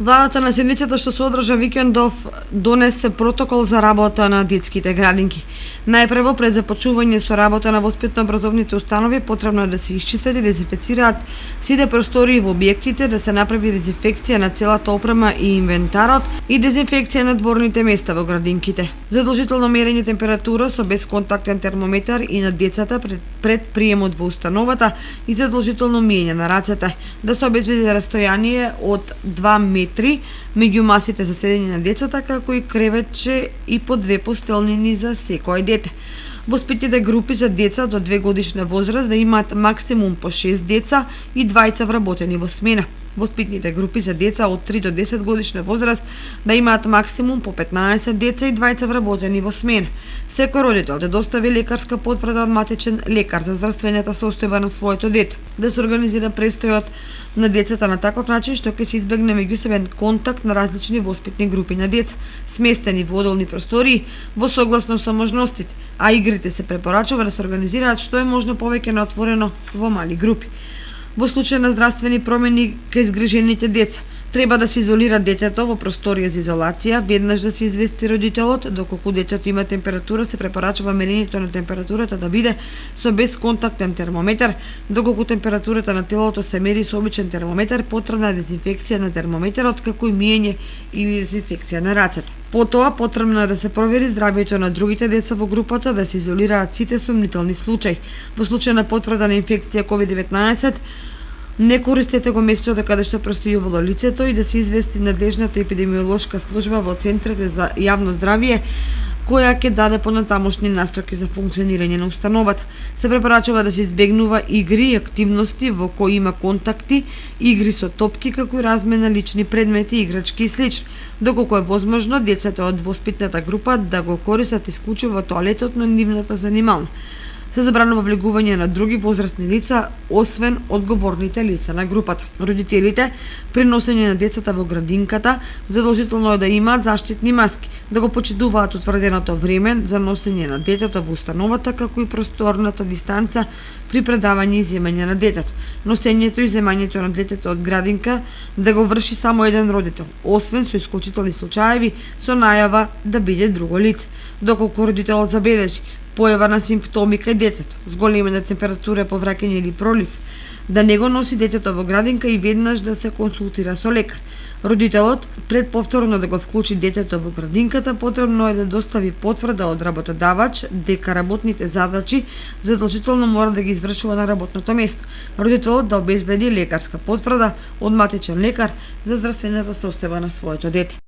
Владата на седмицата што се одржа викендов донесе протокол за работа на детските градинки. Најпрво пред започнување со работа на воспитно-образовните установи потребно е да се исчистат и дезинфецираат сите простории во објектите, да се направи дезинфекција на целата опрема и инвентарот и дезинфекција на дворните места во градинките. Задолжително мерење температура со бесконтактен термометар и на децата пред приемот во установата и задолжително миење на рацете, да се обезбеди растојание од 2 метри меѓу масите за седење на децата, како и креветче и по 2 постелнини за секој дете. Воспитните групи за деца до 2 годишна возраст да имаат максимум по 6 деца и двајца вработени во смена. Воспитните групи за деца од 3 до 10 годишна возраст да имаат максимум по 15 деца и двајца вработени во смена. Секој родител да достави лекарска потврда од матичен лекар за здравствената состојба на своето дете. Да се организира престојот на децата на таков начин што ќе се избегне меѓусебен контакт на различни воспитни групи на деца, сместени во одделни простории во согласно со можностите, а игрите се препорачува да се организираат што е можно повеќе на отворено во мали групи. Во случај на здравствени промени кај згрижените деца, треба да се изолира детето во просторија за изолација, веднаш да се извести родителот, доколку детето има температура, се препорачува мерењето на температурата да биде со бесконтактен термометар, доколку температурата на телото се мери со обичен термометар, потребна е дезинфекција на термометарот, како и миење или дезинфекција на рацете. Потоа потребно е да се провери здравјето на другите деца во групата, да се изолираат сите сумнителни случаи. Во случај на потврда на инфекција COVID-19, не користете го местото каде што престојувало лицето и да се извести надлежната епидемиолошка служба во центрите за јавно здравје, која ќе даде понатамошни настроки за функционирање на установата. Се препорачува да се избегнува игри и активности во кои има контакти, игри со топки, како и размена лични предмети, играчки и слично. Доколку е возможно, децата од воспитната група да го користат исклучиво тоалетот на нивната занимална. Се забранува влегување на други возрастни лица, освен одговорните лица на групата. Родителите, при носење на децата во градинката, задолжително е да имаат заштитни маски, да го почитуваат утврденото време за носење на детето во установата, како и просторната дистанца при предавање и земање на детето. Носењето и земањето на детето од градинка да го врши само еден родител, освен со исклучителни случаеви со најава да биде друго лице. Доколку родителот забележи појава на симптоми кај детето, зголемена температура, повраќање или пролив, да не го носи детето во градинка и веднаш да се консултира со лекар. Родителот, пред повторно да го вклучи детето во градинката, потребно е да достави потврда од работодавач дека работните задачи задолжително мора да ги извршува на работното место. Родителот да обезбеди лекарска потврда од матичен лекар за здравствената состојба на своето дете.